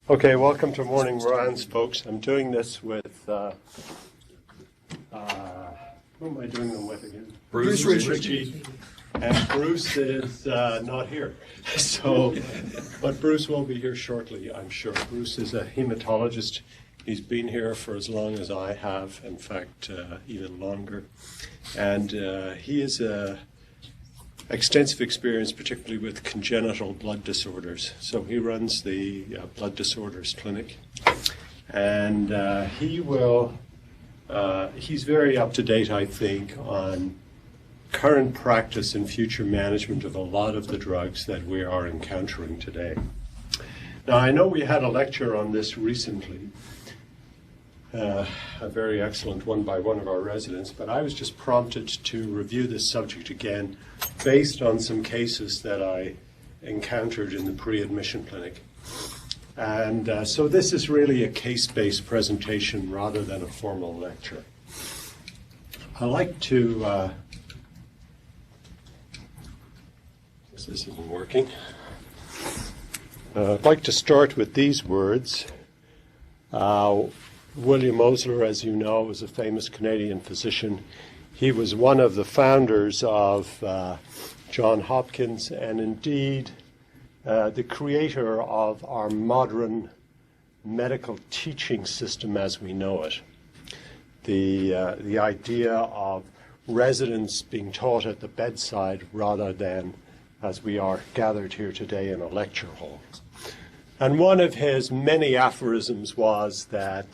Okay, welcome to Morning Rounds, folks. I'm doing this with, who am I doing them with again? Bruce Ritchie. And Bruce is not here. So, but Bruce will be here shortly, I'm sure. Bruce is a hematologist. He's been here for as long as I have, in fact, even longer. And he has extensive experience, particularly with congenital blood disorders. So he runs the blood disorders clinic. And he's very up to date, I think, on current practice and future management of a lot of the drugs that we are encountering today. Now, I know we had a lecture on this recently, a very excellent one by one of our residents, but I was just prompted to review this subject again based on some cases that I encountered in the pre-admission clinic. And so this is really a case-based presentation rather than a formal lecture. I like to, this isn't working. I'd like to start with these words. William Osler, as you know, was a famous Canadian physician. He was one of the founders of Johns Hopkins and indeed the creator of our modern medical teaching system as we know it. The idea of residents being taught at the bedside rather than as we are gathered here today in a lecture hall. And one of his many aphorisms was that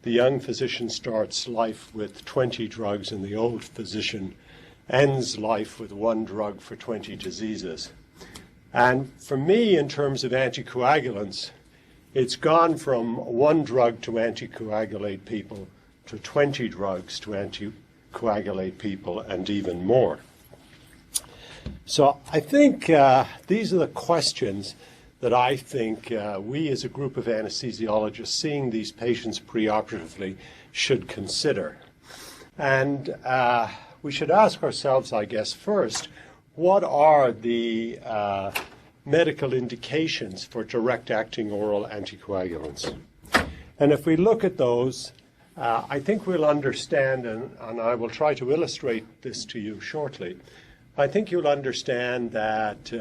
the young physician starts life with 20 drugs and the old physician ends life with one drug for 20 diseases. And for me, in terms of anticoagulants, it's gone from one drug to anticoagulate people to 20 drugs to anticoagulate people and even more. So I think these are the questions that I think we as a group of anesthesiologists seeing these patients preoperatively should consider. And we should ask ourselves, I guess, first, what are the medical indications for direct-acting oral anticoagulants? And if we look at those, I think we'll understand, and I will try to illustrate this to you shortly, I think you'll understand that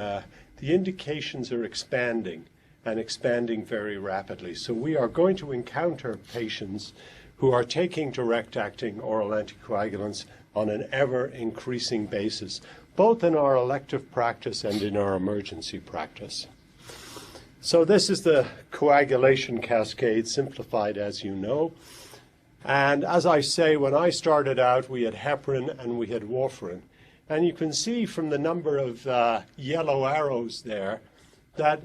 the indications are expanding and expanding very rapidly. So we are going to encounter patients who are taking direct-acting oral anticoagulants on an ever-increasing basis, both in our elective practice and in our emergency practice. So this is the coagulation cascade, simplified as you know. And as I say, when I started out, we had heparin and we had warfarin. And you can see from the number of yellow arrows there that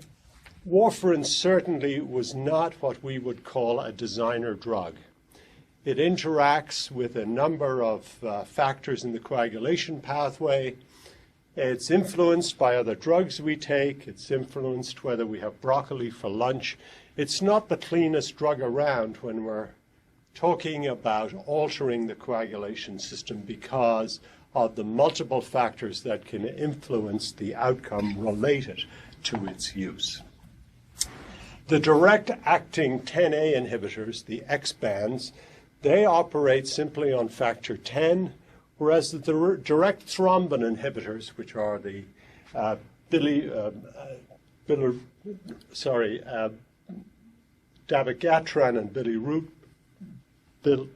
warfarin certainly was not what we would call a designer drug. It interacts with a number of factors in the coagulation pathway. It's influenced by other drugs we take. It's influenced whether we have broccoli for lunch. It's not the cleanest drug around when we're talking about altering the coagulation system because of the multiple factors that can influence the outcome related to its use. The direct-acting 10A inhibitors, the X-bands, they operate simply on factor 10, whereas the direct thrombin inhibitors, which are the dabigatran and I've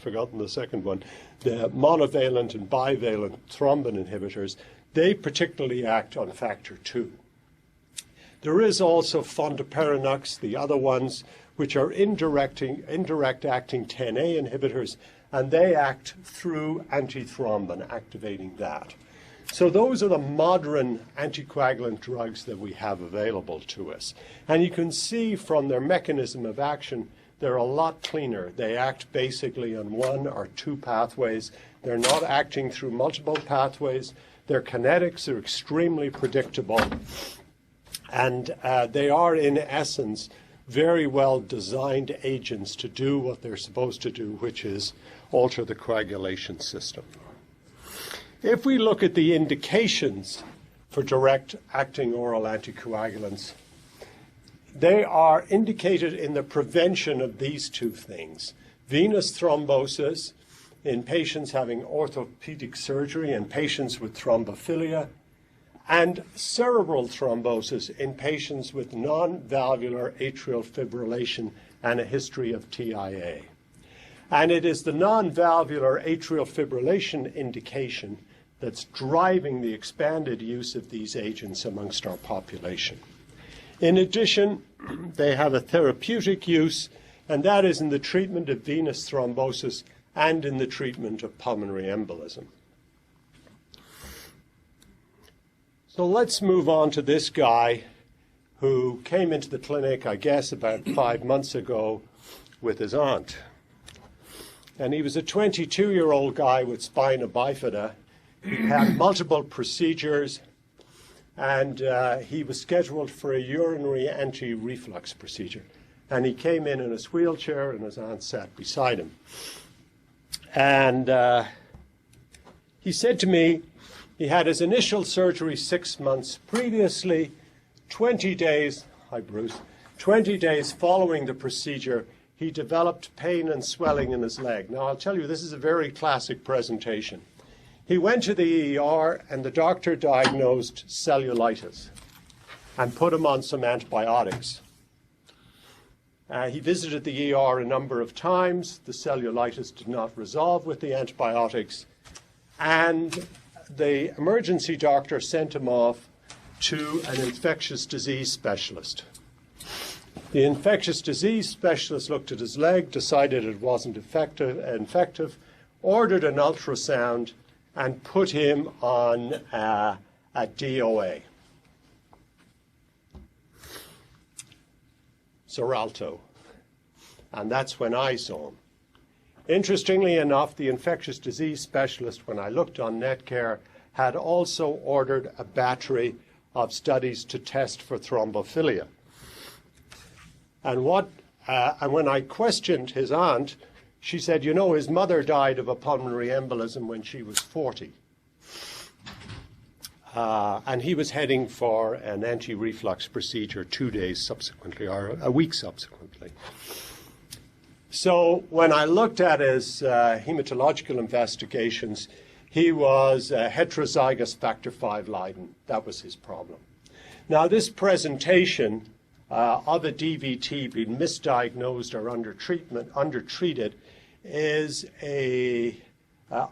forgotten the second one, the monovalent and bivalent thrombin inhibitors, they particularly act on factor 2. There is also fondaparinux, the other ones, which are indirect acting 10A inhibitors, and they act through antithrombin, activating that. So those are the modern anticoagulant drugs that we have available to us. And you can see from their mechanism of action, they're a lot cleaner. They act basically on one or two pathways. They're not acting through multiple pathways. Their kinetics are extremely predictable. And they are, in essence, very well designed agents to do what they're supposed to do, which is alter the coagulation system. If we look at the indications for direct-acting oral anticoagulants, they are indicated in the prevention of these two things: venous thrombosis in patients having orthopedic surgery and patients with thrombophilia, and cerebral thrombosis in patients with non-valvular atrial fibrillation and a history of TIA. And it is the non-valvular atrial fibrillation indication that's driving the expanded use of these agents amongst our population. In addition, they have a therapeutic use, and that is in the treatment of venous thrombosis and in the treatment of pulmonary embolism. So let's move on to this guy who came into the clinic, I guess, about 5 months ago with his aunt. And he was a 22-year-old guy with spina bifida. He had multiple procedures, and he was scheduled for a urinary anti-reflux procedure. And he came in his wheelchair, and his aunt sat beside him. And he said to me, he had his initial surgery 6 months previously. 20 days, hi Bruce, 20 days following the procedure, he developed pain and swelling in his leg. Now, I'll tell you, this is a very classic presentation. He went to the ER, and the doctor diagnosed cellulitis and put him on some antibiotics. He visited the ER a number of times. The cellulitis did not resolve with the antibiotics, and the emergency doctor sent him off to an infectious disease specialist. The infectious disease specialist looked at his leg, decided it wasn't infective, ordered an ultrasound, and put him on a DOA, Xarelto. And that's when I saw him. Interestingly enough, the infectious disease specialist, when I looked on Netcare, had also ordered a battery of studies to test for thrombophilia. And when I questioned his aunt, she said, you know, his mother died of a pulmonary embolism when she was 40. And he was heading for an anti-reflux procedure 2 days subsequently, or a week subsequently. So when I looked at his hematological investigations, he was heterozygous factor V Leiden. That was his problem. Now, this presentation of a DVT being misdiagnosed or undertreated is a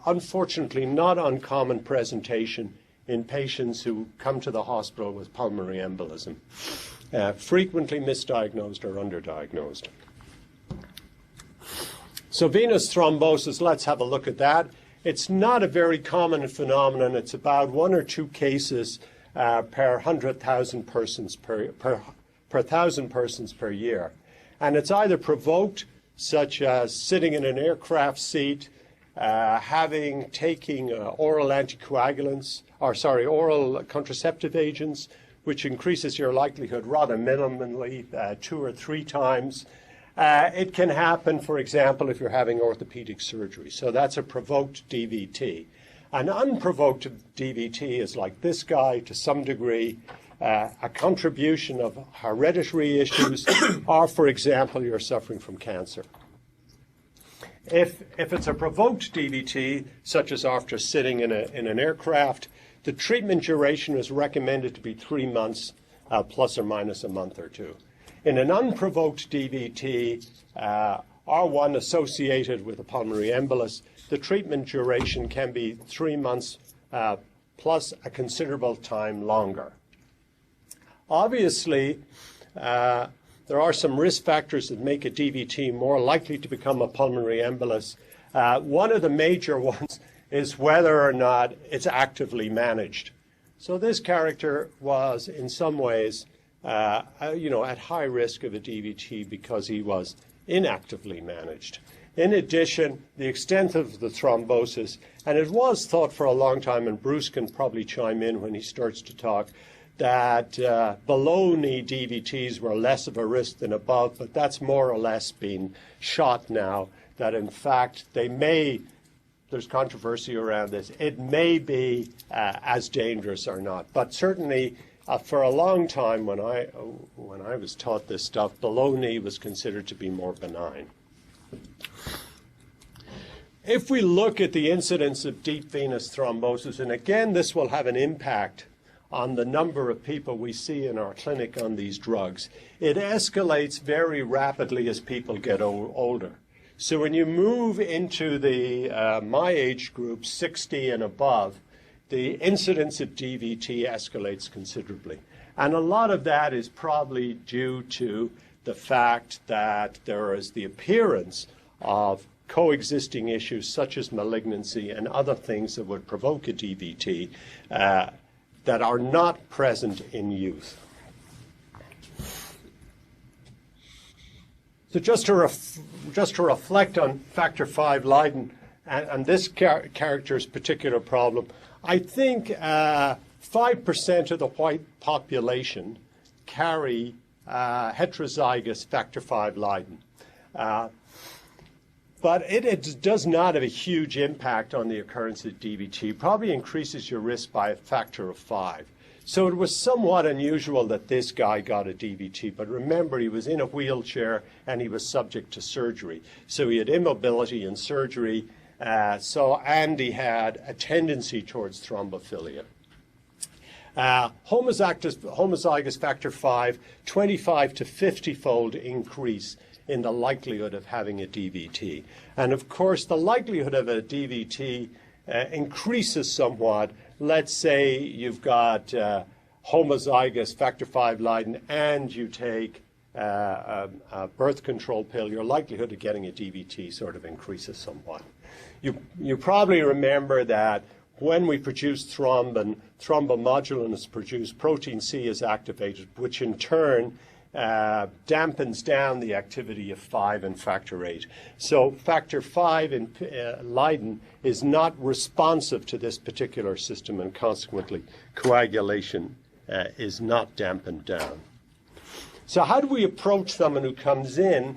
unfortunately not uncommon presentation in patients who come to the hospital with pulmonary embolism. Frequently misdiagnosed or underdiagnosed. So venous thrombosis, let's have a look at that. It's not a very common phenomenon. It's about 1 or 2 cases per 100,000 persons per 1,000 persons per year. And it's either provoked, such as sitting in an aircraft seat, taking oral anticoagulants, oral contraceptive agents, which increases your likelihood rather minimally 2 or 3 times. It can happen, for example, if you're having orthopedic surgery. So that's a provoked DVT. An unprovoked DVT is like this guy to some degree, a contribution of hereditary issues, or, for example, you're suffering from cancer. If it's a provoked DVT, such as after sitting in an aircraft, the treatment duration is recommended to be 3 months, plus or minus a month or 2. In an unprovoked DVT, or one associated with a pulmonary embolus, the treatment duration can be 3 months plus a considerable time longer. Obviously, there are some risk factors that make a DVT more likely to become a pulmonary embolus. One of the major ones is whether or not it's actively managed. So this character was, in some ways, at high risk of a DVT because he was inactively managed. In addition, the extent of the thrombosis, and it was thought for a long time, and Bruce can probably chime in when he starts to talk, that below-knee DVTs were less of a risk than above, but that's more or less been shot now, that in fact there's controversy around this, it may be as dangerous or not, but certainly For a long time, when I was taught this stuff, below knee was considered to be more benign. If we look at the incidence of deep venous thrombosis, and again, this will have an impact on the number of people we see in our clinic on these drugs, it escalates very rapidly as people get older. So when you move into the my age group, 60 and above, the incidence of DVT escalates considerably. And a lot of that is probably due to the fact that there is the appearance of coexisting issues such as malignancy and other things that would provoke a DVT that are not present in youth. So just to reflect on factor V Leiden and this character's particular problem, I think 5% of the white population carry heterozygous factor V Leiden. But it does not have a huge impact on the occurrence of DVT. Probably increases your risk by a factor of 5. So it was somewhat unusual that this guy got a DVT. But remember, he was in a wheelchair and he was subject to surgery. So he had immobility and surgery. And he had a tendency towards thrombophilia. Homozygous factor V, 25 to 50-fold increase in the likelihood of having a DVT. And of course, the likelihood of a DVT increases somewhat. Let's say you've got homozygous factor V Leiden and you take a birth control pill, your likelihood of getting a DVT sort of increases somewhat. You probably remember that when we produce thrombin, thrombomodulin is produced, protein C is activated, which in turn dampens down the activity of 5 and factor VIII. So factor V in Leiden is not responsive to this particular system, and consequently coagulation is not dampened down. So how do we approach someone who comes in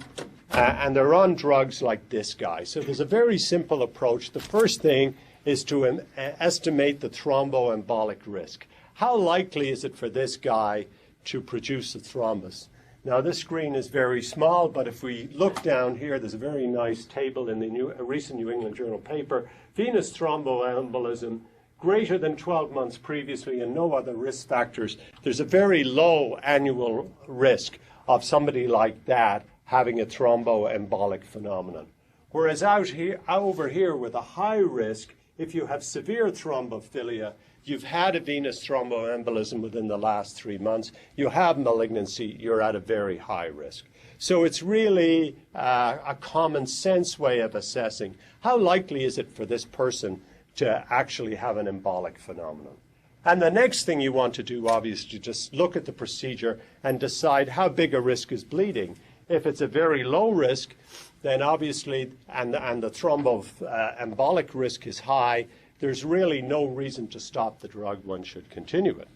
and they're on drugs like this guy? So there's a very simple approach. The first thing is to estimate the thromboembolic risk. How likely is it for this guy to produce a thrombus? Now, this screen is very small, but if we look down here, there's a very nice table in the recent New England Journal paper. Venous thromboembolism, greater than 12 months previously and no other risk factors. There's a very low annual risk of somebody like that having a thromboembolic phenomenon. Whereas over here with a high risk, if you have severe thrombophilia, you've had a venous thromboembolism within the last 3 months, you have malignancy, you're at a very high risk. So it's really a common sense way of assessing how likely is it for this person to actually have an embolic phenomenon. And the next thing you want to do, obviously, just look at the procedure and decide how big a risk is bleeding. If it's a very low risk, then obviously, and the thromboembolic risk is high, there's really no reason to stop the drug. One should continue it.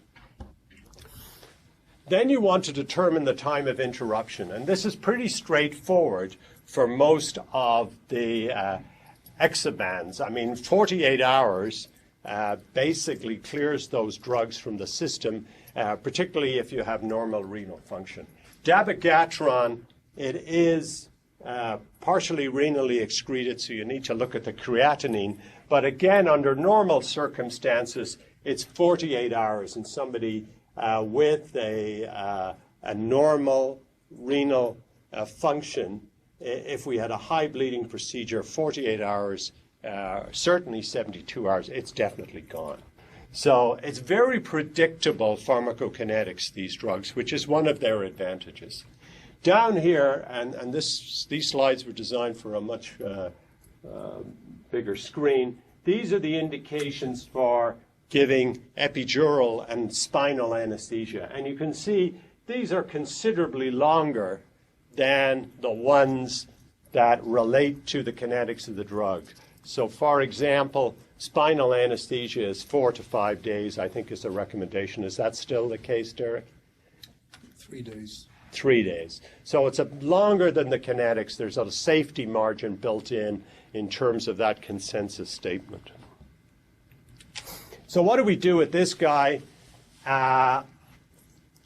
Then you want to determine the time of interruption. And this is pretty straightforward for most of the exabans. I mean, 48 hours basically clears those drugs from the system, particularly if you have normal renal function. Dabigatran, it is partially renally excreted, so you need to look at the creatinine. But again, under normal circumstances, it's 48 hours, and somebody with a normal renal function, if we had a high bleeding procedure, 48 hours, certainly 72 hours, it's definitely gone. So it's very predictable pharmacokinetics, these drugs, which is one of their advantages. Down here, and these slides were designed for a much bigger screen, these are the indications for giving epidural and spinal anesthesia. And you can see these are considerably longer than the ones that relate to the kinetics of the drug. So, for example, spinal anesthesia is 4 to 5 days, I think, is the recommendation. Is that still the case, Derek? 3 days. 3 days. So it's longer than the kinetics. There's a safety margin built in terms of that consensus statement. So what do we do with this guy?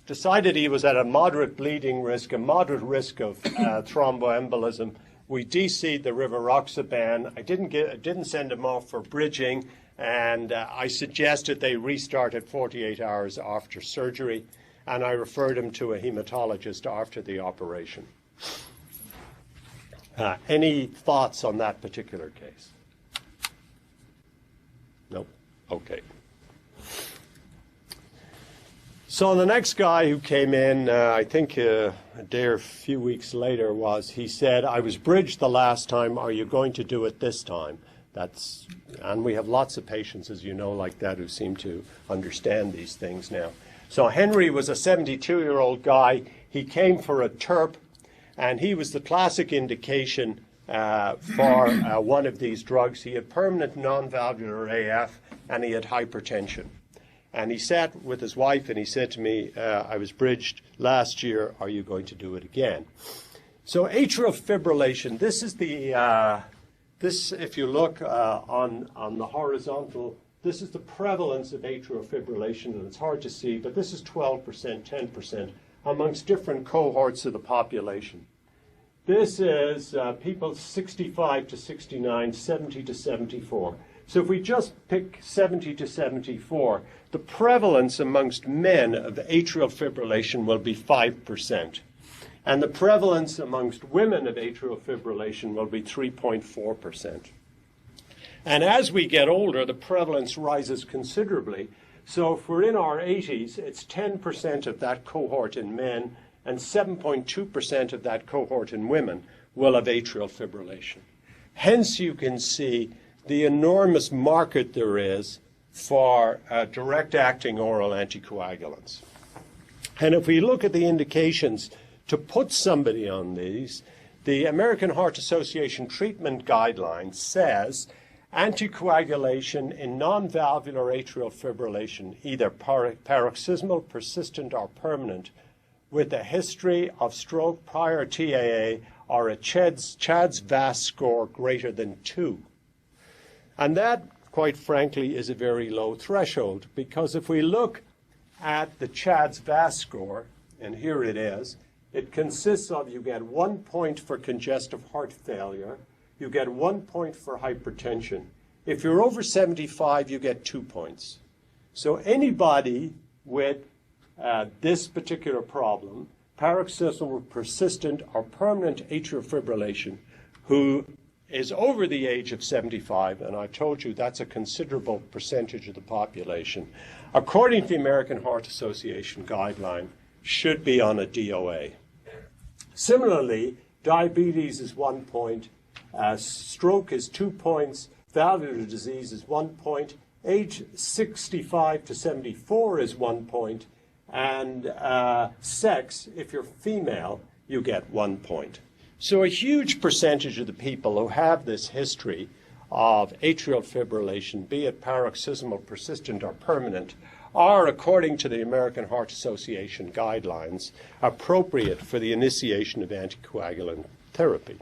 decided he was at a moderate bleeding risk, a moderate risk of thromboembolism. We DC'd the rivaroxaban. I didn't send him off for bridging, and I suggested they restart at 48 hours after surgery, and I referred him to a hematologist after the operation. Any thoughts on that particular case? Nope. Okay. So the next guy who came in, I think a day or a few weeks later, he said, I was bridged the last time, are you going to do it this time? And we have lots of patients, as you know, like that who seem to understand these things now. So Henry was a 72-year-old guy. He came for a TURP, and he was the classic indication for one of these drugs. He had permanent non-valvular AF, and he had hypertension. And he sat with his wife, and he said to me, I was bridged last year. Are you going to do it again? So atrial fibrillation, this is the, if you look on the horizontal, this is the prevalence of atrial fibrillation, and it's hard to see, but this is 12%, 10% amongst different cohorts of the population. This is people 65 to 69, 70 to 74. So if we just pick 70 to 74, the prevalence amongst men of atrial fibrillation will be 5%. And the prevalence amongst women of atrial fibrillation will be 3.4%. And as we get older, the prevalence rises considerably. So if we're in our 80s, it's 10% of that cohort in men and 7.2% of that cohort in women will have atrial fibrillation. Hence, you can see the enormous market there is for direct-acting oral anticoagulants. And if we look at the indications to put somebody on these, the American Heart Association treatment guideline says anticoagulation in non-valvular atrial fibrillation, either paroxysmal, persistent, or permanent, with a history of stroke prior TAA or a CHADS VAS score greater than 2. And that, quite frankly, is a very low threshold, because if we look at the CHADS VAS score, and here it is, it consists of, you get 1 point for congestive heart failure, you get 1 point for hypertension. If you're over 75, you get 2 points. So anybody with this particular problem, paroxysmal, persistent, or permanent atrial fibrillation, who is over the age of 75, and I told you that's a considerable percentage of the population, according to the American Heart Association guideline, should be on a DOA. Similarly, diabetes is 1 point, stroke is 2 points, valvular disease is 1 point, age 65 to 74 is 1 point, and sex, if you're female, you get 1 point. So a huge percentage of the people who have this history of atrial fibrillation, be it paroxysmal, persistent, or permanent, are, according to the American Heart Association guidelines, appropriate for the initiation of anticoagulant therapy.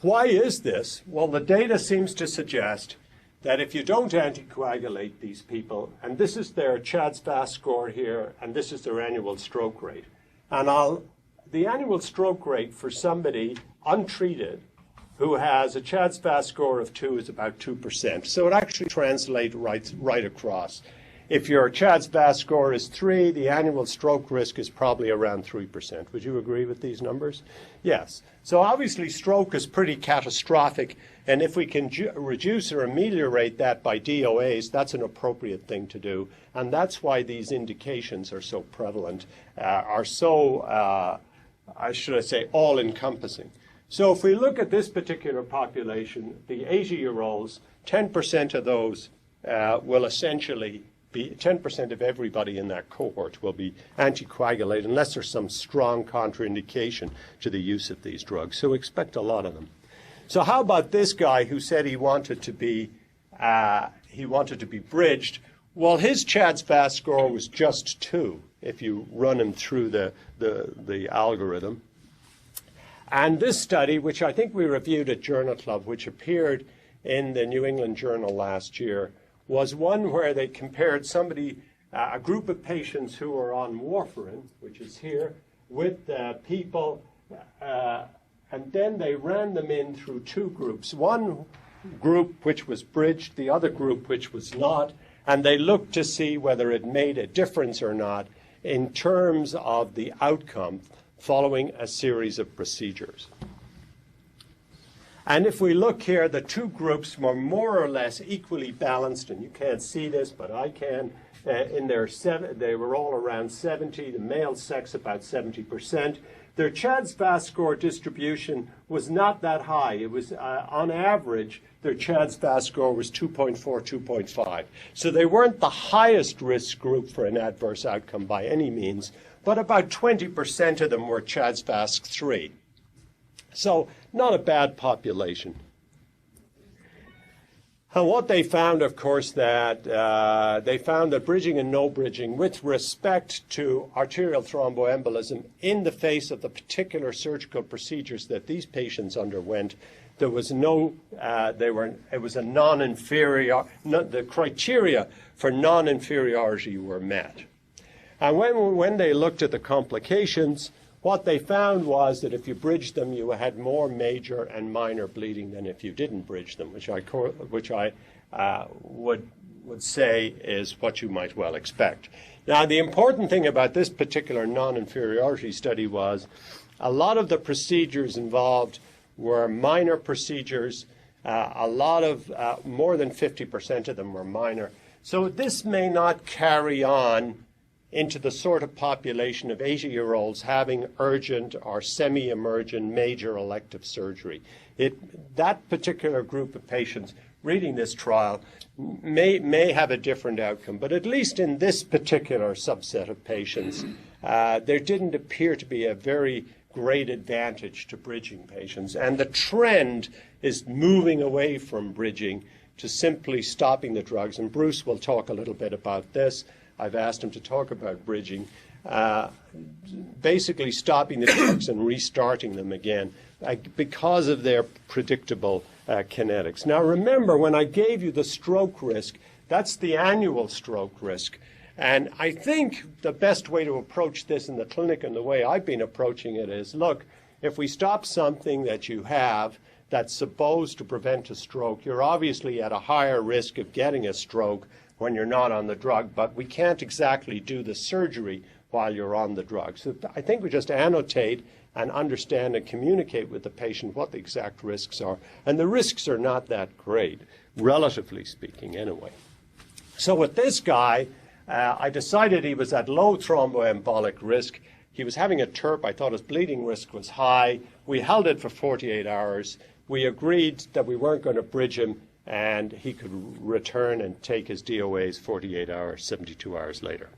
Why is this? Well, the data seems to suggest that if you don't anticoagulate these people, and this is their CHADS VAS score here, and this is their annual stroke rate, and the annual stroke rate for somebody untreated who has a CHADS VAS score of 2 is about 2%. So it actually translates right across. If your CHADS VAS score is 3, the annual stroke risk is probably around 3%. Would you agree with these numbers? Yes. So obviously stroke is pretty catastrophic, and if we can reduce or ameliorate that by DOAs, that's an appropriate thing to do. And that's why these indications are so prevalent, are so, should I say, all-encompassing. So if we look at this particular population, the 80-year-olds, 10% of those will essentially be, 10% of everybody in that cohort will be anticoagulated unless there's some strong contraindication to the use of these drugs. So expect a lot of them. So how about this guy who said he wanted to be bridged? Well, his CHADS VAS score was just 2 if you run him through the algorithm. And this study, which I think we reviewed at Journal Club, which appeared in the New England Journal last year, was one where they compared somebody a group of patients who were on warfarin, which is here, with people, and then they ran them in through two groups. One group which was bridged, the other group which was not, and they looked to see whether it made a difference or not in terms of the outcome following a series of procedures. And if we look here, the two groups were more or less equally balanced, and you can't see this, but I can. They were all around 70, the male sex about 70%. Their CHADS-VAS score distribution was not that high. It was, on average, their CHADS-VAS score was 2.4, 2.5. So they weren't the highest risk group for an adverse outcome by any means, but about 20% of them were CHADS-VAS 3. So not a bad population. And what they found, of course, that they found that bridging and no bridging with respect to arterial thromboembolism in the face of the particular surgical procedures that these patients underwent, there was no, it was a non-inferior, the criteria for non-inferiority were met. And when they looked at the complications, what they found was that if you bridged them, you had more major and minor bleeding than if you didn't bridge them, which I would say is what you might well expect. Now, the important thing about this particular non-inferiority study was a lot of the procedures involved were minor procedures. A lot of, more than 50% of them were minor. So this may not carry on into the sort of population of 80-year-olds having urgent or semi-emergent major elective surgery. That particular group of patients reading this trial may have a different outcome, but at least in this particular subset of patients, there didn't appear to be a very great advantage to bridging patients. And the trend is moving away from bridging to simply stopping the drugs. And Bruce will talk a little bit about this. I've asked him to talk about bridging, basically stopping the drugs and restarting them again because of their predictable kinetics. Now remember, when I gave you the stroke risk, that's the annual stroke risk. And I think the best way to approach this in the clinic and the way I've been approaching it is, look, if we stop something that you have that's supposed to prevent a stroke, you're obviously at a higher risk of getting a stroke when you're not on the drug, but we can't exactly do the surgery while you're on the drug. So I think we just annotate and understand and communicate with the patient what the exact risks are. And the risks are not that great, relatively speaking, anyway. So with this guy, I decided he was at low thromboembolic risk. He was having a TURP. I thought his bleeding risk was high. We held it for 48 hours. We agreed that we weren't going to bridge him, and he could return and take his DOAs 48 hours, 72 hours later.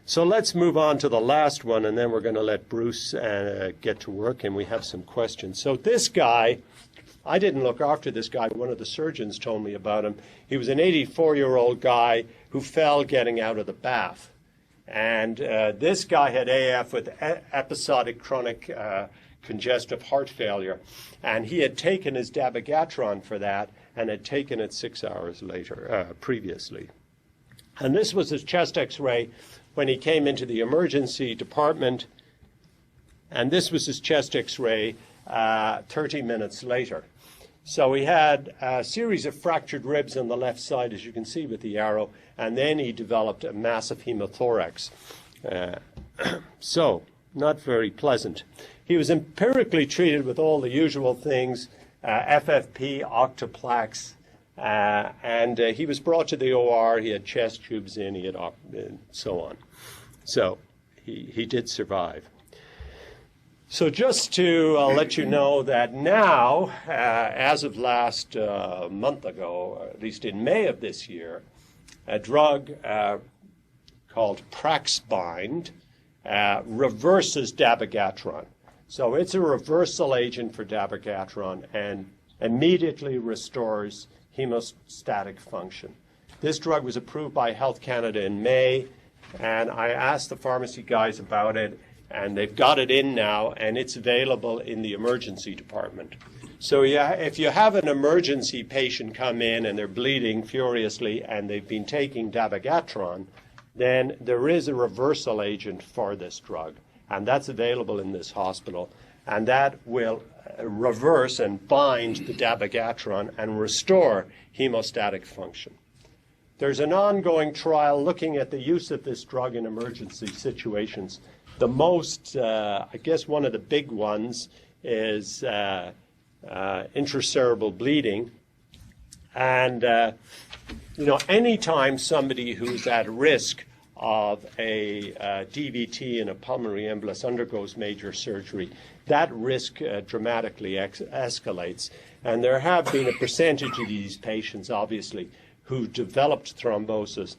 So let's move on to the last one, and then we're going to let Bruce get to work, and we have some questions. So this guy, I didn't look after this guy. One of the surgeons told me about him. He was an 84-year-old guy who fell getting out of the bath. And this guy had AF with episodic chronic congestive heart failure. And he had taken his dabigatran for that and had taken it 6 hours later, previously. And this was his chest X-ray when he came into the emergency department. And this was his chest X-ray 30 minutes later. So he had a series of fractured ribs on the left side, as you can see with the arrow, and then he developed a massive hemothorax. So, not very pleasant. He was empirically treated with all the usual things, FFP, octoplax, and he was brought to the OR. He had chest tubes in, he had and so on. So, he did survive. So just to let you know that now, as of last month ago, or at least in May of this year, a drug called Praxbind reverses dabigatran. So it's a reversal agent for dabigatran and immediately restores hemostatic function. This drug was approved by Health Canada in May, and I asked the pharmacy guys about it, and they've got it in now, and it's available in the emergency department. So yeah, if you have an emergency patient come in and they're bleeding furiously and they've been taking dabigatran, then there is a reversal agent for this drug, and that's available in this hospital, and that will reverse and bind the dabigatran and restore hemostatic function. There's an ongoing trial looking at the use of this drug in emergency situations. The most, I guess one of the big ones is intracerebral bleeding. And, anytime somebody who's at risk of a DVT and a pulmonary embolus undergoes major surgery, that risk dramatically escalates. And there have been a percentage of these patients, obviously, who developed thrombosis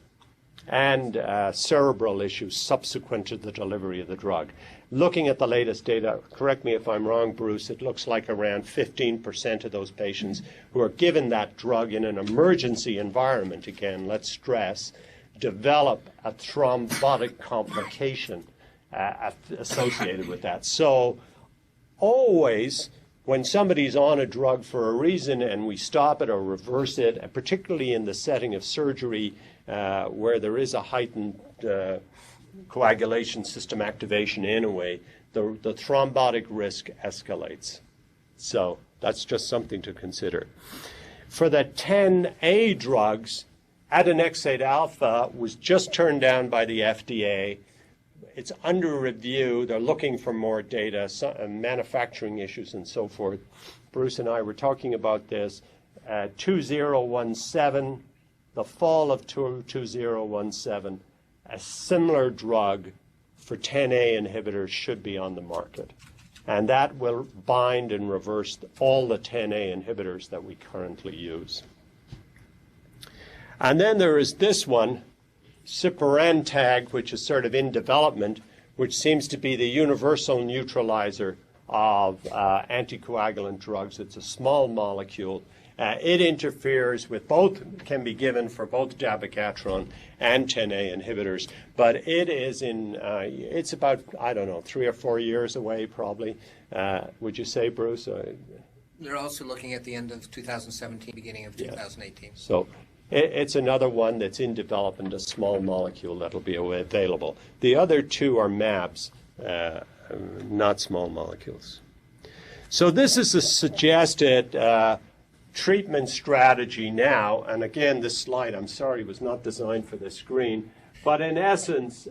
and cerebral issues subsequent to the delivery of the drug. Looking at the latest data, correct me if I'm wrong, Bruce, it looks like around 15% of those patients who are given that drug in an emergency environment, again, let's stress, develop a thrombotic complication associated with that. So always, when somebody's on a drug for a reason and we stop it or reverse it, particularly in the setting of surgery where there is a heightened coagulation system activation in a way, the thrombotic risk escalates. So that's just something to consider. For the 10A drugs, adenexate alpha was just turned down by the FDA. It's under review. They're looking for more data, manufacturing issues and so forth. Bruce and I were talking about this. 2017, the fall of 2017, a similar drug for 10A inhibitors should be on the market. And that will bind and reverse all the 10A inhibitors that we currently use. And then there is this one, ciperantag, which is sort of in development, which seems to be the universal neutralizer of anticoagulant drugs. It's a small molecule. It interferes with both, can be given for both dabigatran and 10A inhibitors, but it is it's about, 3 or 4 years away probably. Would you say, Bruce? They're also looking at the end of 2017, beginning of 2018. Yes. So it's another one that's in development, a small molecule that'll be available. The other two are MABs, not small molecules. So this is a suggested treatment strategy now, and again, this slide, I'm sorry, was not designed for the screen, but in essence,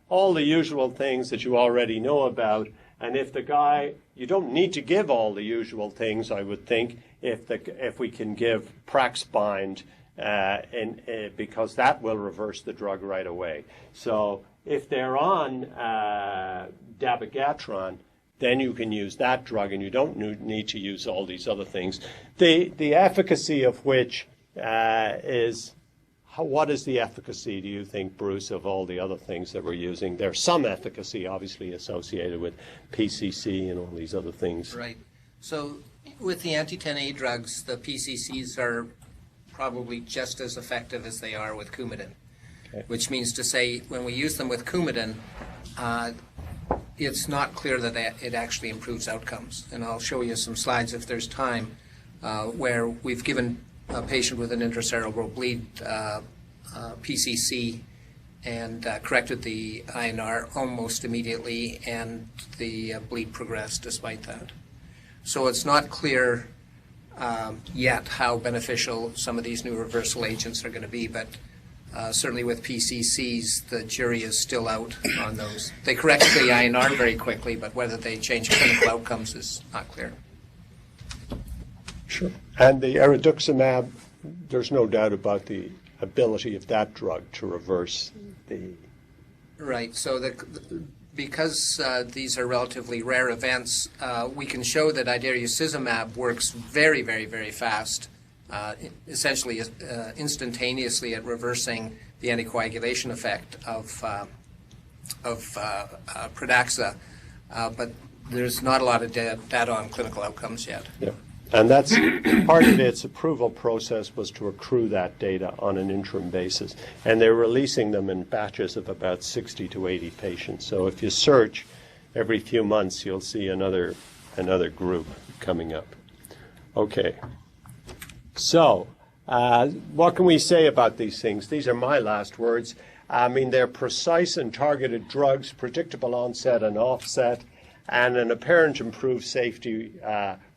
all the usual things that you already know about, and if the guy, you don't need to give all the usual things, I would think, if we can give Praxbind, because that will reverse the drug right away. So if they're on dabigatran, then you can use that drug, and you don't need to use all these other things. The efficacy of which what is the efficacy, do you think, Bruce, of all the other things that we're using? There's some efficacy, obviously, associated with PCC and all these other things. Right. So with the anti-10A drugs, the PCCs are probably just as effective as they are with Coumadin, okay. Which means to say when we use them with Coumadin, it's not clear that it actually improves outcomes. And I'll show you some slides if there's time where we've given a patient with an intracerebral bleed PCC and corrected the INR almost immediately, and the bleed progressed despite that. So it's not clear yet how beneficial some of these new reversal agents are going to be, but certainly with PCCs, the jury is still out on those. They correct the INR very quickly, but whether they change clinical outcomes is not clear. Sure. And the eroduximab, there's no doubt about the ability of that drug to reverse the... Right. So because these are relatively rare events, we can show that idarucizumab works very, very, very fast, essentially instantaneously at reversing the anticoagulation effect of Pradaxa, but there's not a lot of data on clinical outcomes yet. Yeah. And that's part of its approval process was to accrue that data on an interim basis. And they're releasing them in batches of about 60 to 80 patients. So if you search every few months, you'll see another group coming up. Okay. So what can we say about these things? These are my last words. I mean, they're precise and targeted drugs, predictable onset and offset, and an apparent improved safety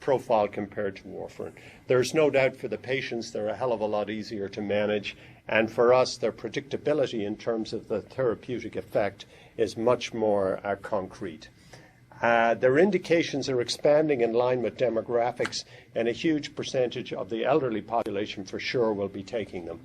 profile compared to warfarin. There's no doubt for the patients they're a hell of a lot easier to manage, and for us their predictability in terms of the therapeutic effect is much more concrete. Their indications are expanding in line with demographics, and a huge percentage of the elderly population for sure will be taking them.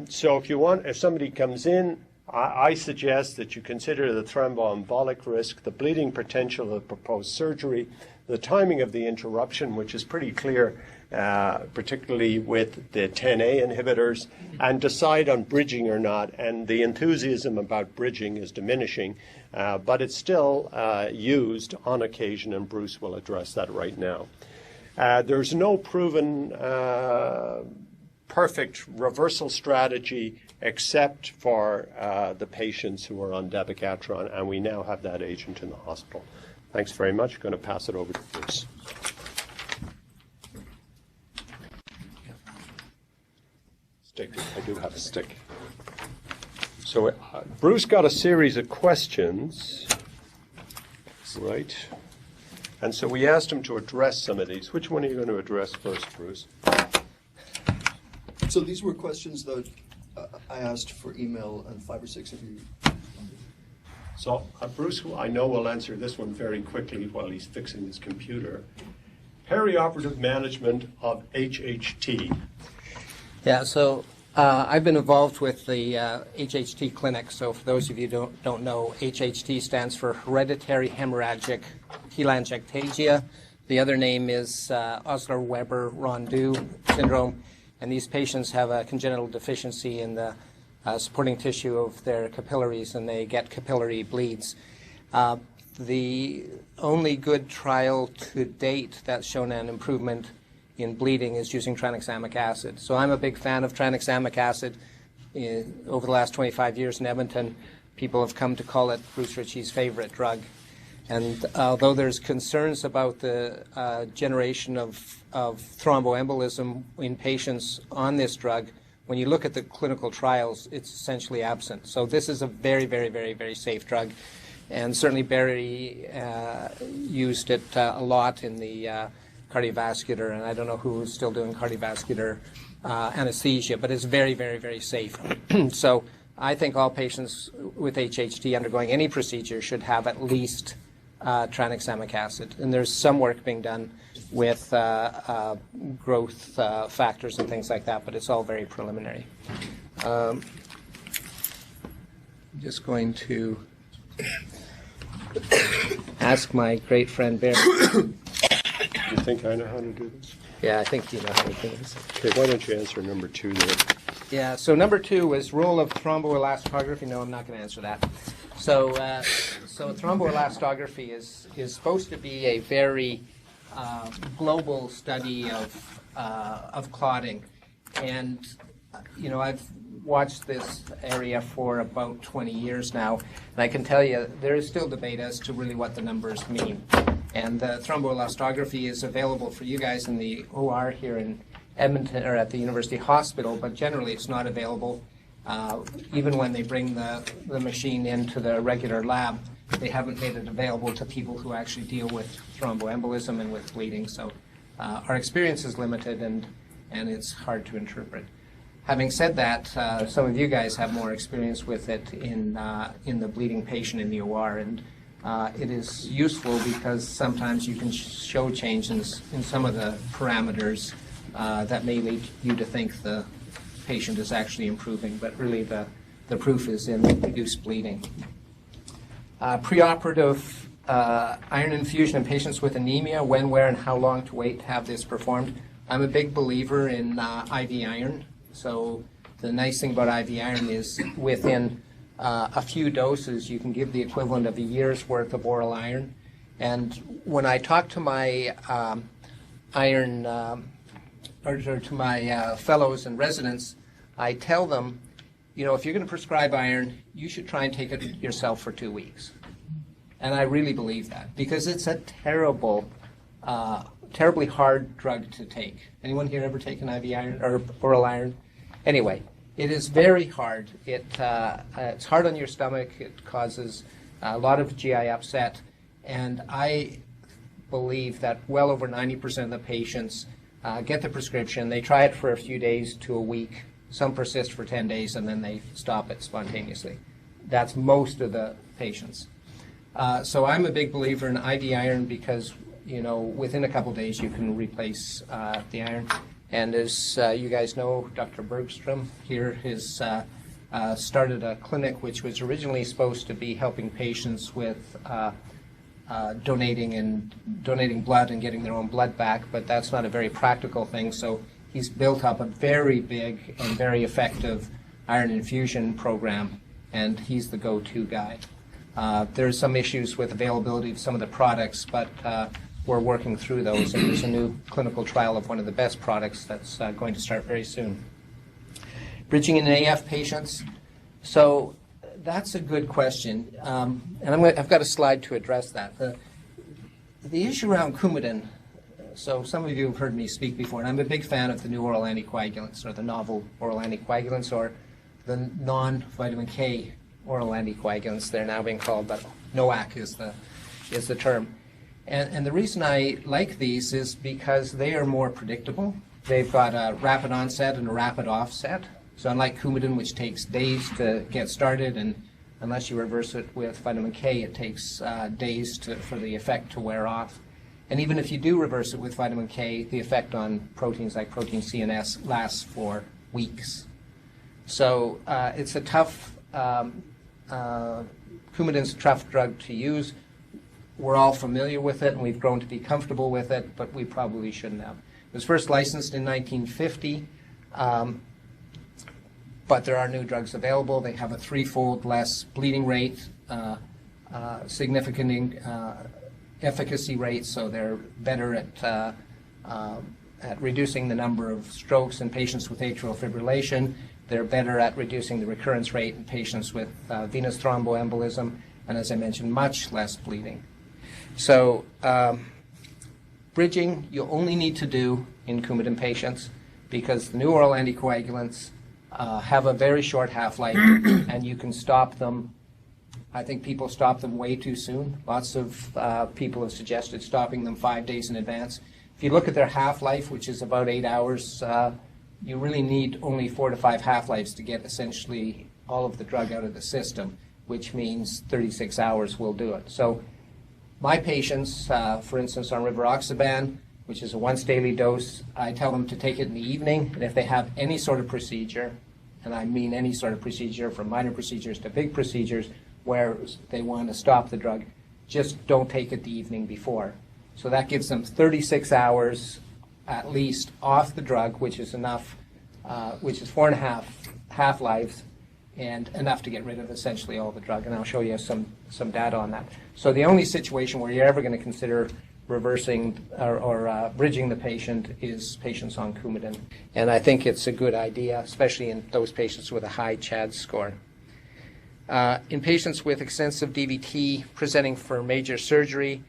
So if somebody comes in, I suggest that you consider the thromboembolic risk, the bleeding potential of the proposed surgery, the timing of the interruption, which is pretty clear, particularly with the 10A inhibitors, and decide on bridging or not. And the enthusiasm about bridging is diminishing, but it's still used on occasion, and Bruce will address that right now. There's no proven perfect reversal strategy except for the patients who are on dabigatran, and we now have that agent in the hospital. Thanks very much. I'm going to pass it over to Bruce. Stick. I do have a stick. So Bruce got a series of questions, right? And so we asked him to address some of these. Which one are you going to address first, Bruce? So these were questions that I asked for email, and 5 or 6 of you. So Bruce, I know, will answer this one very quickly while he's fixing his computer. Perioperative management of HHT. Yeah, so I've been involved with the HHT clinic. So for those of you who don't know, HHT stands for hereditary hemorrhagic telangiectasia. The other name is Osler-Weber-Rondeau syndrome. And these patients have a congenital deficiency in the supporting tissue of their capillaries, and they get capillary bleeds. The only good trial to date that's shown an improvement in bleeding is using tranexamic acid. So I'm a big fan of tranexamic acid. Over the last 25 years in Edmonton, people have come to call it Bruce Ritchie's favorite drug. And although there's concerns about the generation of thromboembolism in patients on this drug, when you look at the clinical trials, it's essentially absent. So this is a very, very, very, very safe drug. And certainly Barry used it a lot in the cardiovascular, and I don't know who's still doing cardiovascular anesthesia, but it's very, very, very safe. So I think all patients with HHT undergoing any procedure should have at least tranexamic acid. And there's some work being done with growth factors and things like that, but it's all very preliminary. I'm just going to ask my great friend Barry. You think I know how to do this? Yeah, I think you know how to do this. Okay, why don't you answer number 2 there? Yeah, so number 2 was role of thromboelastography. No, I'm not going to answer that. So thromboelastography is supposed to be a very global study of clotting, and I've watched this area for about 20 years now, and I can tell you there is still debate as to really what the numbers mean. And thromboelastography is available for you guys in the OR here in Edmonton or at the University Hospital, but generally it's not available. Even when they bring the machine into the regular lab, they haven't made it available to people who actually deal with thromboembolism and with bleeding. So our experience is limited, and it's hard to interpret. Having said that, some of you guys have more experience with it in the bleeding patient in the OR, and it is useful because sometimes you can show changes in some of the parameters that may lead you to think the patient is actually improving, but really the proof is in reduced bleeding. Preoperative iron infusion in patients with anemia, when, where, and how long to wait to have this performed. I'm a big believer in IV iron. So the nice thing about IV iron is within a few doses, you can give the equivalent of a year's worth of oral iron. And when I talk to my to my fellows and residents, I tell them, if you're going to prescribe iron, you should try and take it yourself for 2 weeks. And I really believe that because it's a terribly hard drug to take. Anyone here ever taken IV iron or oral iron? Anyway, It is very hard. It's hard on your stomach. It causes a lot of GI upset. And I believe that well over 90% of the patients get the prescription. They try it for a few days to a week. Some persist for 10 days, and then they stop it spontaneously. That's most of the patients. So I'm a big believer in IV iron because, within a couple days you can replace the iron. And as you guys know, Dr. Bergstrom here has started a clinic which was originally supposed to be helping patients with donating blood and getting their own blood back, but that's not a very practical thing. So he's built up a very big and very effective iron infusion program, and he's the go-to guy. There's some issues with availability of some of the products, but we're working through those, and there's a new clinical trial of one of the best products that's going to start very soon. Bridging in AF patients. So that's a good question, and I've got a slide to address that. The issue around Coumadin, so some of you have heard me speak before, and I'm a big fan of the new oral anticoagulants, or the novel oral anticoagulants, or the non-vitamin K oral anticoagulants. They're now being called, but NOAC is the term. And the reason I like these is because they are more predictable. They've got a rapid onset and a rapid offset. So unlike Coumadin, which takes days to get started, and unless you reverse it with vitamin K, it takes days for the effect to wear off. And even if you do reverse it with vitamin K, the effect on proteins like protein C and S lasts for weeks. So it's a tough, Coumadin's a tough drug to use. We're all familiar with it, and we've grown to be comfortable with it, but we probably shouldn't have. It was first licensed in 1950, but there are new drugs available. They have a 3-fold less bleeding rate, significant efficacy rate, so they're better at reducing the number of strokes in patients with atrial fibrillation. They're better at reducing the recurrence rate in patients with venous thromboembolism, and as I mentioned, much less bleeding. So bridging you only need to do in Coumadin patients because the new oral anticoagulants have a very short half-life, and you can stop them. I think people stop them way too soon. Lots of people have suggested stopping them 5 days in advance. If you look at their half-life, which is about 8 hours, you really need only 4 to 5 half-lives to get essentially all of the drug out of the system, which means 36 hours will do it. So my patients, for instance, on rivaroxaban, which is a once-daily dose, I tell them to take it in the evening, and if they have any sort of procedure, and I mean any sort of procedure from minor procedures to big procedures, where they want to stop the drug, just don't take it the evening before. So that gives them 36 hours at least off the drug, which is enough, which is 4.5 half-lives, and enough to get rid of essentially all the drug. And I'll show you some data on that. So the only situation where you're ever going to consider reversing or bridging the patient is patients on Coumadin. And I think it's a good idea, especially in those patients with a high CHADS score. In patients with extensive DVT presenting for major surgery,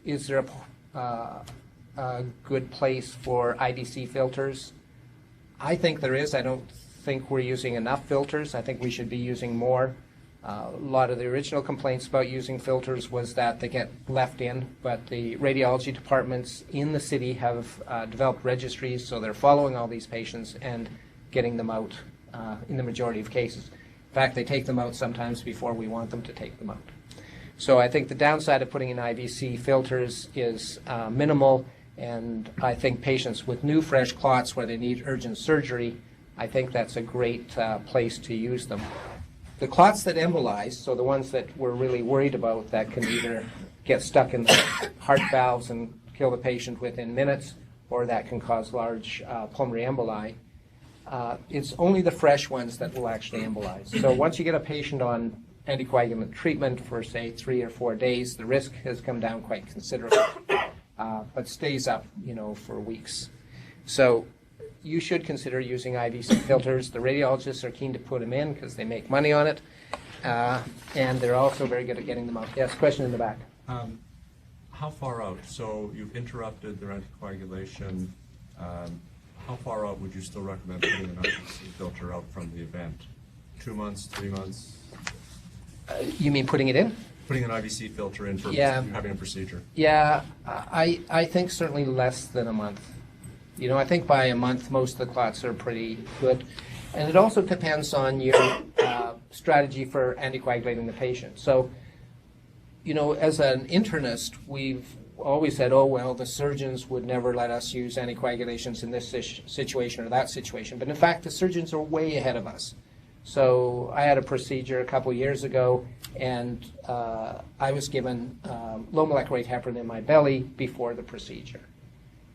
is there a good place for IVC filters? I think there is. I don't think we're using enough filters. I think we should be using more. A lot of the original complaints about using filters was that they get left in, but the radiology departments in the city have developed registries, so they're following all these patients and getting them out in the majority of cases. In fact, they take them out sometimes before we want them to take them out. So I think the downside of putting in IVC filters is minimal, and I think patients with new fresh clots where they need urgent surgery, I think that's a great place to use them. The clots that embolize, so the ones that we're really worried about that can either get stuck in the heart valves and kill the patient within minutes, or that can cause large pulmonary emboli, it's only the fresh ones that will actually embolize. So once you get a patient on anticoagulant treatment for, say, 3 or 4 days, the risk has come down quite considerably, but stays up, for weeks. So you should consider using IVC filters. The radiologists are keen to put them in because they make money on it, and they're also very good at getting them out. Yes, question in the back. How far out? So you've interrupted their anticoagulation. How far out would you still recommend putting an IVC filter out from the event? 2 months, 3 months? You mean putting it in? Putting an IVC filter in for Yeah. having a procedure? Yeah, I think certainly less than a month. You know, I think by a month, most of the clots are pretty good. And it also depends on your strategy for anticoagulating the patient. So, you know, as an internist, we've always said, oh, well, the surgeons would never let us use anticoagulations in this situation or that situation. But in fact, the surgeons are way ahead of us. So I had a procedure a couple years ago, and I was given low molecular weight heparin in my belly before the procedure.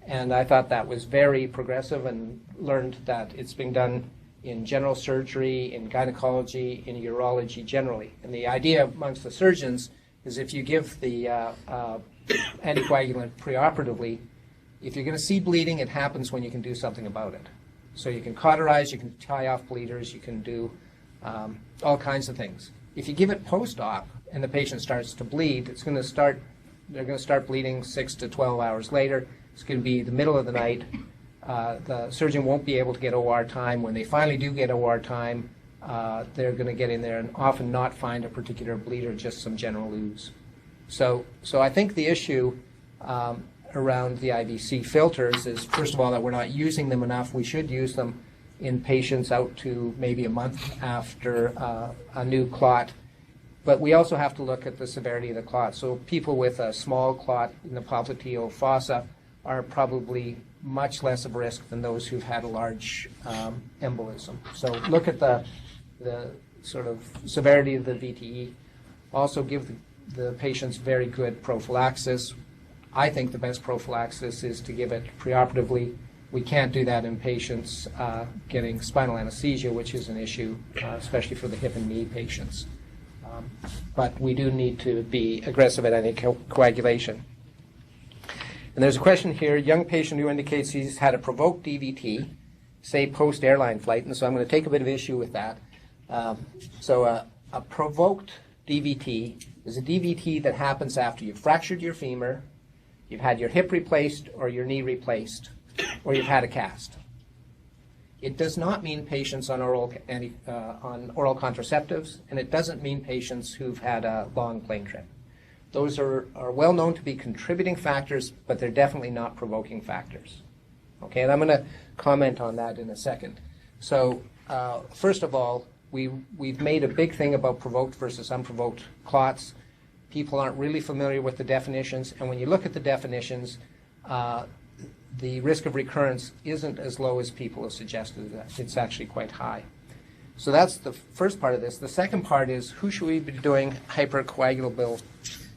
And I thought that was very progressive, and learned that it's being done in general surgery, in gynecology, in urology generally. And the idea amongst the surgeons is if you give the anticoagulant preoperatively, if you're going to see bleeding, it happens when you can do something about it. So you can cauterize, you can tie off bleeders, you can do all kinds of things. If you give it post-op and the patient starts to bleed, they're going to start bleeding 6 to 12 hours later. It's going to be the middle of the night. The surgeon won't be able to get OR time. When they finally do get OR time, they're going to get in there and often not find a particular bleeder, just some general ooze. So I think the issue around the IVC filters is, first of all, that we're not using them enough. We should use them in patients out to maybe a month after a new clot. But we also have to look at the severity of the clot. So people with a small clot in the popliteal fossa are probably much less of a risk than those who've had a large embolism. So look at the sort of severity of the VTE. Also give the patients very good prophylaxis. I think the best prophylaxis is to give it preoperatively. We can't do that in patients getting spinal anesthesia, which is an issue, especially for the hip and knee patients. But we do need to be aggressive at anticoagulation. And there's a question here, young patient who indicates he's had a provoked DVT, say post-airline flight, and so I'm going to take a bit of issue with that. So a provoked DVT is a DVT that happens after you've fractured your femur, you've had your hip replaced or your knee replaced, or you've had a cast. It does not mean patients on oral contraceptives, and it doesn't mean patients who've had a long plane trip. Those are well known to be contributing factors, but they're definitely not provoking factors. Okay, and I'm going to comment on that in a second. So first of all, we've made a big thing about provoked versus unprovoked clots. People aren't really familiar with the definitions, and when you look at the definitions, the risk of recurrence isn't as low as people have suggested. It's actually quite high. So that's the first part of this. The second part is, who should we be doing hypercoagulable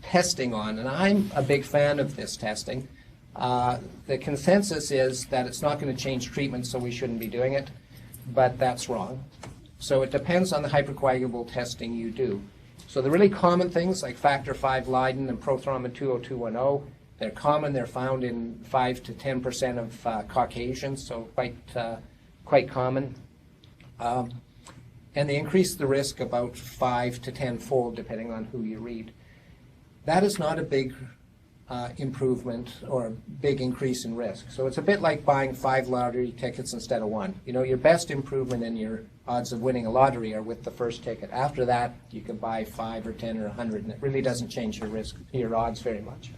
testing on? And I'm a big fan of this testing. The consensus is that it's not going to change treatment, so we shouldn't be doing it, but that's wrong. So it depends on the hypercoagulable testing you do. So the really common things like factor V Leiden and prothrombin 20210, they're common. They're found in 5 to 10% of Caucasians, so quite common. And they increase the risk about 5 to 10-fold depending on who you read. That is not a big improvement or a big increase in risk. So it's a bit like buying 5 lottery tickets instead of 1. You know, your best improvement in your odds of winning a lottery are with the first ticket. After that, you can buy 5 or 10 or 100, and it really doesn't change your risk, your odds very much.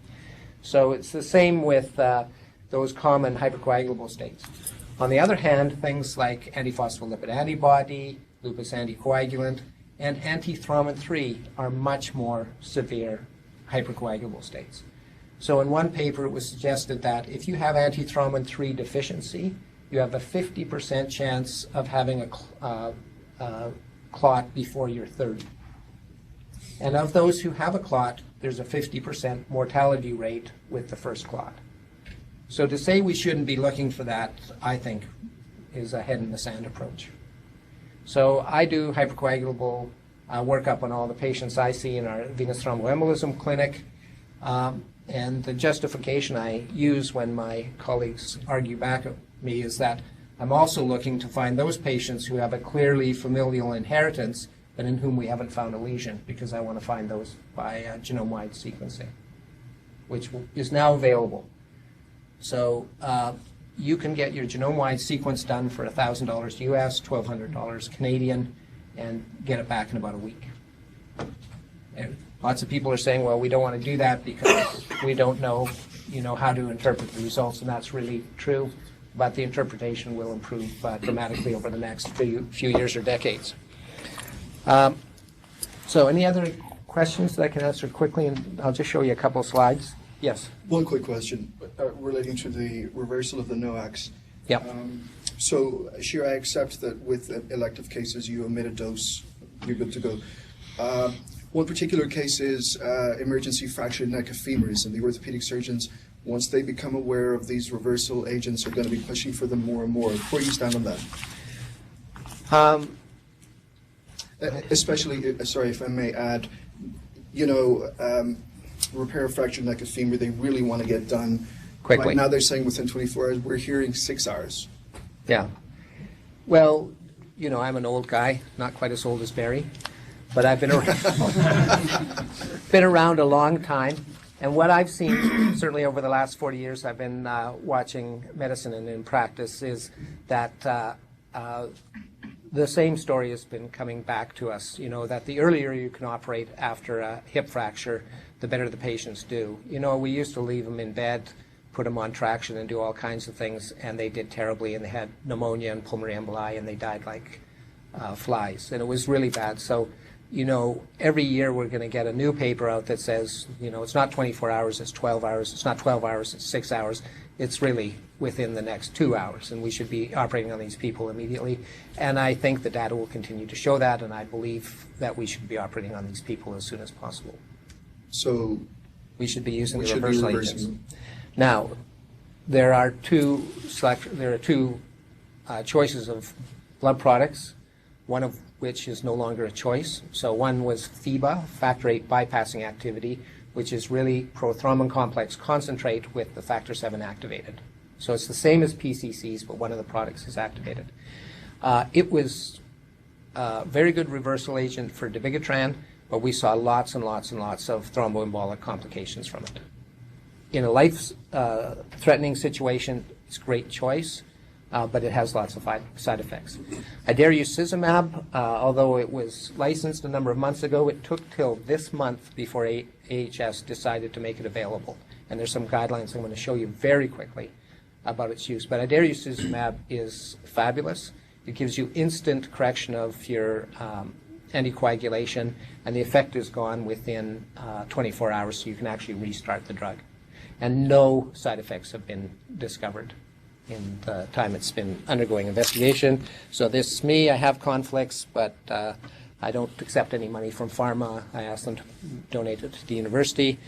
So it's the same with those common hypercoagulable states. On the other hand, things like antiphospholipid antibody, lupus anticoagulant, and antithrombin 3 are much more severe hypercoagulable states. So in one paper, it was suggested that if you have antithrombin 3 deficiency, you have a 50% chance of having a clot before you're 30. And of those who have a clot, there's a 50% mortality rate with the first clot. So to say we shouldn't be looking for that, I think, is a head-in-the-sand approach. So I do hypercoagulable workup on all the patients I see in our venous thromboembolism clinic. And the justification I use when my colleagues argue back at me is that I'm also looking to find those patients who have a clearly familial inheritance but in whom we haven't found a lesion, because I want to find those by genome-wide sequencing, which is now available. So you can get your genome-wide sequence done for $1,000 US, $1,200 Canadian, and get it back in about a week. And lots of people are saying, well, we don't want to do that because we don't know, how to interpret the results, and that's really true. But the interpretation will improve dramatically over the next few years or decades. So any other questions that I can answer quickly? And I'll just show you a couple of slides. Yes? One quick question relating to the reversal of the NOACs. Yep. So, sure, I accept that with elective cases, you omit a dose, you're good to go. One particular case is emergency fractured neck of femurs, and the orthopedic surgeons, once they become aware of these reversal agents, are going to be pushing for them more and more. Where do you stand on that? Especially, sorry if I may add, repair a fractured neck of femur, they really want to get done Quickly. Right now they're saying within 24 hours. We're hearing 6 hours. Yeah. Well, I'm an old guy, not quite as old as Barry, but I've been around, been around a long time. And what I've seen, certainly over the last 40 years I've been watching medicine and in practice, is that the same story has been coming back to us, that the earlier you can operate after a hip fracture, the better the patients do. We used to leave them in bed, put them on traction and do all kinds of things, and they did terribly, and they had pneumonia and pulmonary emboli, and they died like flies, and it was really bad. So, every year we're going to get a new paper out that says, it's not 24 hours, it's 12 hours, it's not 12 hours, it's 6 hours. It's really within the next 2 hours, and we should be operating on these people immediately. And I think the data will continue to show that, and I believe that we should be operating on these people as soon as possible. So we should be using we the should be reversal reversing agents. them. Now, there are two choices of blood products, one of which is no longer a choice. So one was FEBA, factor VIII bypassing activity, which is really prothrombin complex concentrate with the factor VII activated. So it's the same as PCCs, but one of the products is activated. It was a very good reversal agent for dabigatran, but we saw lots and lots and lots of thromboembolic complications from it. In a life-threatening situation, it's a great choice, but it has lots of side effects. Idarucizumab, although it was licensed a number of months ago, it took till this month before AHS decided to make it available. And there's some guidelines I'm going to show you very quickly about its use. But idarucizumab is fabulous. It gives you instant correction of your anticoagulation, and the effect is gone within 24 hours, so you can actually restart the drug. And no side effects have been discovered in the time it's been undergoing investigation. So this is me. I have conflicts, but I don't accept any money from pharma. I ask them to donate it to the university.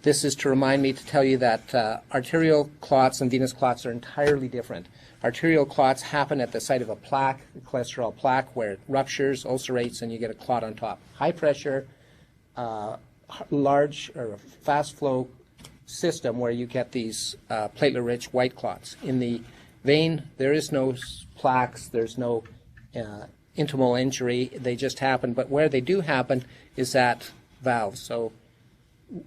This is to remind me to tell you that arterial clots and venous clots are entirely different. Arterial clots happen at the site of a plaque, a cholesterol plaque, where it ruptures, ulcerates, and you get a clot on top. High pressure, large or fast flow system where you get these platelet-rich white clots. In the vein, there is no plaques, there's no intimal injury, they just happen. But where they do happen is at valves. So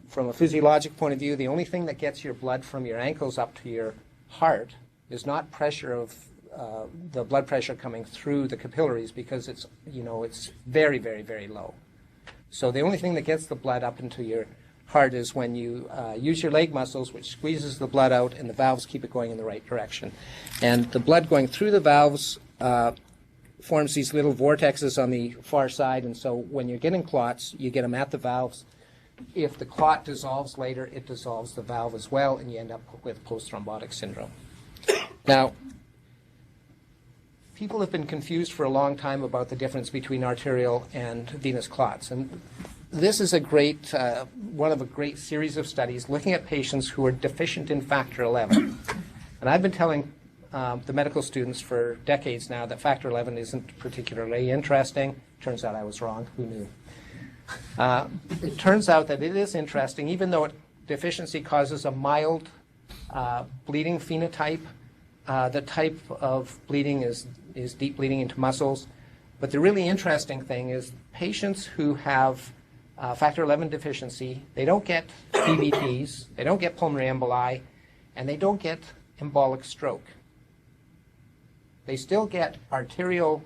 from a physiologic point of view, the only thing that gets your blood from your ankles up to your heart is not pressure of the blood pressure coming through the capillaries, because it's very, very, very low. So the only thing that gets the blood up into your heart is when you use your leg muscles, which squeezes the blood out, and the valves keep it going in the right direction. And the blood going through the valves forms these little vortexes on the far side, and so when you're getting clots, you get them at the valves. If the clot dissolves later, it dissolves the valve as well, and you end up with post-thrombotic syndrome. Now, people have been confused for a long time about the difference between arterial and venous clots. And this is a great, one of a great series of studies looking at patients who are deficient in factor 11. And I've been telling the medical students for decades now that factor 11 isn't particularly interesting. Turns out I was wrong. Who knew? It turns out that it is interesting, even though deficiency causes a mild bleeding phenotype. The type of bleeding is deep bleeding into muscles. But the really interesting thing is patients who have factor 11 deficiency, they don't get PVTs, they don't get pulmonary emboli, and they don't get embolic stroke. They still get arterial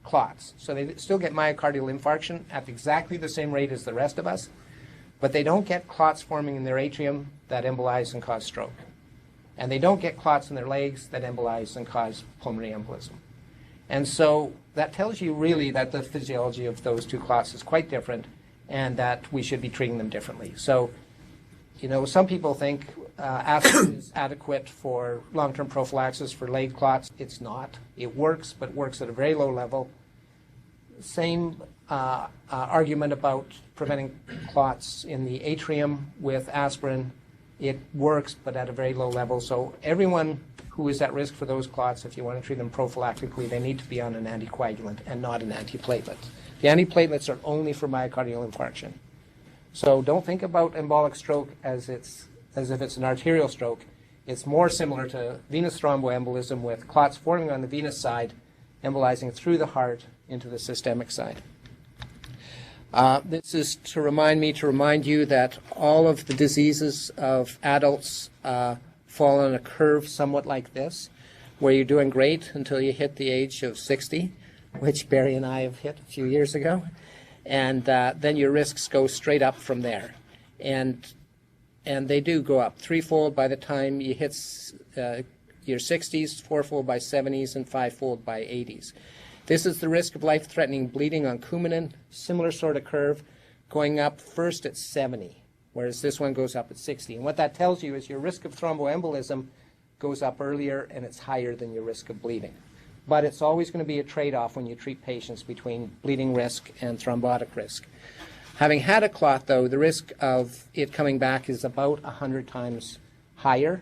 clots, so they still get myocardial infarction at exactly the same rate as the rest of us, but they don't get clots forming in their atrium that embolize and cause stroke. And they don't get clots in their legs that embolize and cause pulmonary embolism. And so that tells you really that the physiology of those two clots is quite different and that we should be treating them differently. So, you know, some people think aspirin is adequate for long-term prophylaxis for leg clots. It's not. It works, but works at a very low level. Same argument about preventing clots in the atrium with aspirin. It works, but at a very low level. So everyone who is at risk for those clots, if you want to treat them prophylactically, they need to be on an anticoagulant and not an antiplatelet. The antiplatelets are only for myocardial infarction. So don't think about embolic stroke as if it's an arterial stroke. It's more similar to venous thromboembolism with clots forming on the venous side, embolizing through the heart into the systemic side. This is to remind you that all of the diseases of adults fall on a curve somewhat like this, where you're doing great until you hit the age of 60, which Barry and I have hit a few years ago, and then your risks go straight up from there. And they do go up threefold by the time you hit your 60s, fourfold by 70s, and fivefold by 80s. This is the risk of life-threatening bleeding on Coumadin, similar sort of curve, going up first at 70, whereas this one goes up at 60. And what that tells you is your risk of thromboembolism goes up earlier and it's higher than your risk of bleeding. But it's always going to be a trade-off when you treat patients between bleeding risk and thrombotic risk. Having had a clot, though, the risk of it coming back is about 100 times higher.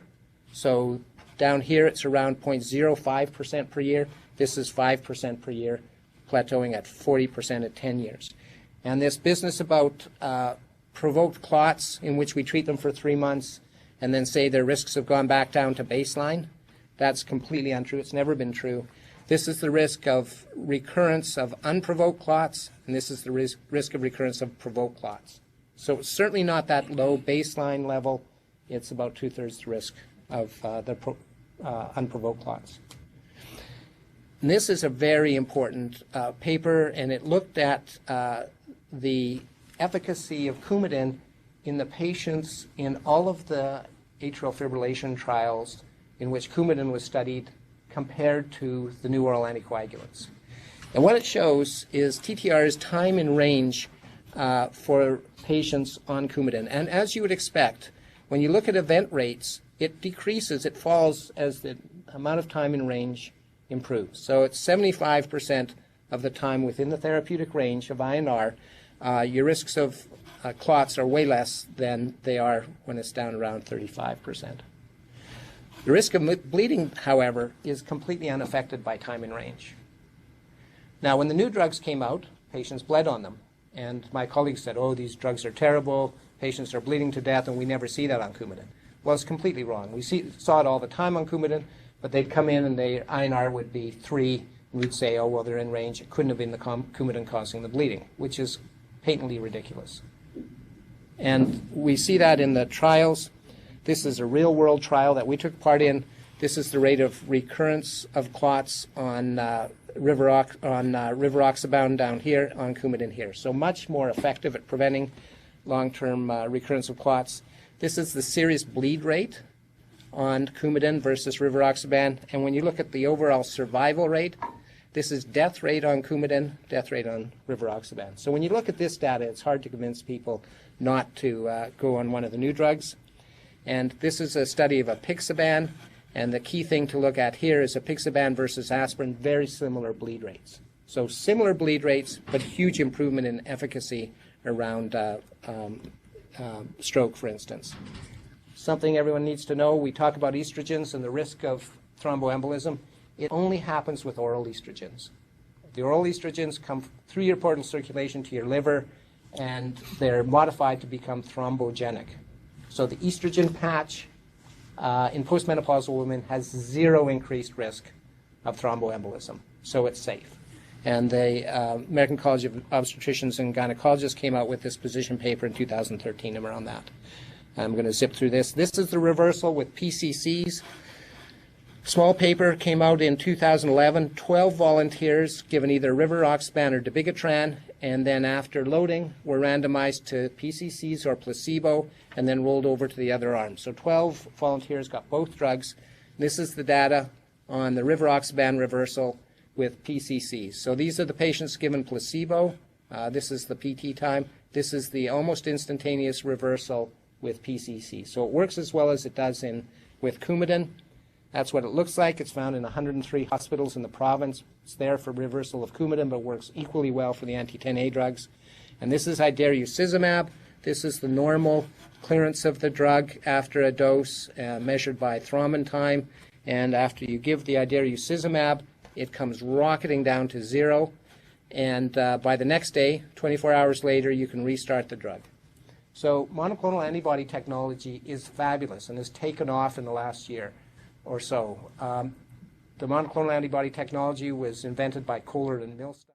So down here it's around 0.05% per year. This is 5% per year, plateauing at 40% at 10 years. And this business about provoked clots in which we treat them for 3 months and then say their risks have gone back down to baseline, that's completely untrue. It's never been true. This is the risk of recurrence of unprovoked clots, and this is the risk of recurrence of provoked clots. So it's certainly not that low baseline level. It's about 2/3 the risk of the unprovoked clots. And this is a very important paper, and it looked at the efficacy of Coumadin in the patients in all of the atrial fibrillation trials in which Coumadin was studied compared to the new oral anticoagulants. And what it shows is TTR's time in range for patients on Coumadin. And as you would expect, when you look at event rates, it decreases, it falls as the amount of time in range improves. So it's 75% of the time within the therapeutic range of INR. Your risks of clots are way less than they are when it's down around 35%. The risk of bleeding, however, is completely unaffected by time in range. Now, when the new drugs came out, patients bled on them. And my colleagues said, oh, these drugs are terrible, patients are bleeding to death, and we never see that on Coumadin. Well, it's completely wrong. We saw it all the time on Coumadin, but they'd come in and their INR would be 3, and we'd say, oh, well, they're in range. It couldn't have been the Coumadin causing the bleeding, which is patently ridiculous. And we see that in the trials. This is a real-world trial that we took part in. This is the rate of recurrence of clots on rivaroxaban down here, on Coumadin here. So much more effective at preventing long-term recurrence of clots. This is the serious bleed rate on Coumadin versus rivaroxaban. And when you look at the overall survival rate, this is death rate on Coumadin, death rate on rivaroxaban. So when you look at this data, it's hard to convince people not to go on one of the new drugs. And this is a study of apixaban, and the key thing to look at here is apixaban versus aspirin, very similar bleed rates. So similar bleed rates, but huge improvement in efficacy around stroke, for instance. Something everyone needs to know, we talk about estrogens and the risk of thromboembolism. It only happens with oral estrogens. The oral estrogens come through your portal circulation to your liver, and they're modified to become thrombogenic. So the estrogen patch in postmenopausal women has 0 increased risk of thromboembolism, so it's safe. And the American College of Obstetricians and Gynecologists came out with this position paper in 2013 around that. I'm going to zip through this. This is the reversal with PCCs. Small paper came out in 2011, 12 volunteers given either rivaroxaban or dabigatran, and then after loading were randomized to PCCs or placebo and then rolled over to the other arm. So 12 volunteers got both drugs. This is the data on the rivaroxaban reversal with PCCs. So these are the patients given placebo. This is the PT time. This is the almost instantaneous reversal with PCC. So it works as well as it does with Coumadin. That's what it looks like. It's found in 103 hospitals in the province. It's there for reversal of Coumadin, but works equally well for the anti-10A drugs. And this is idarucizumab. This is the normal clearance of the drug after a dose measured by thrombin time. And after you give the idarucizumab, it comes rocketing down to 0. And by the next day, 24 hours later, you can restart the drug. So monoclonal antibody technology is fabulous and has taken off in the last year or so. The monoclonal antibody technology was invented by Kohler and Milstein.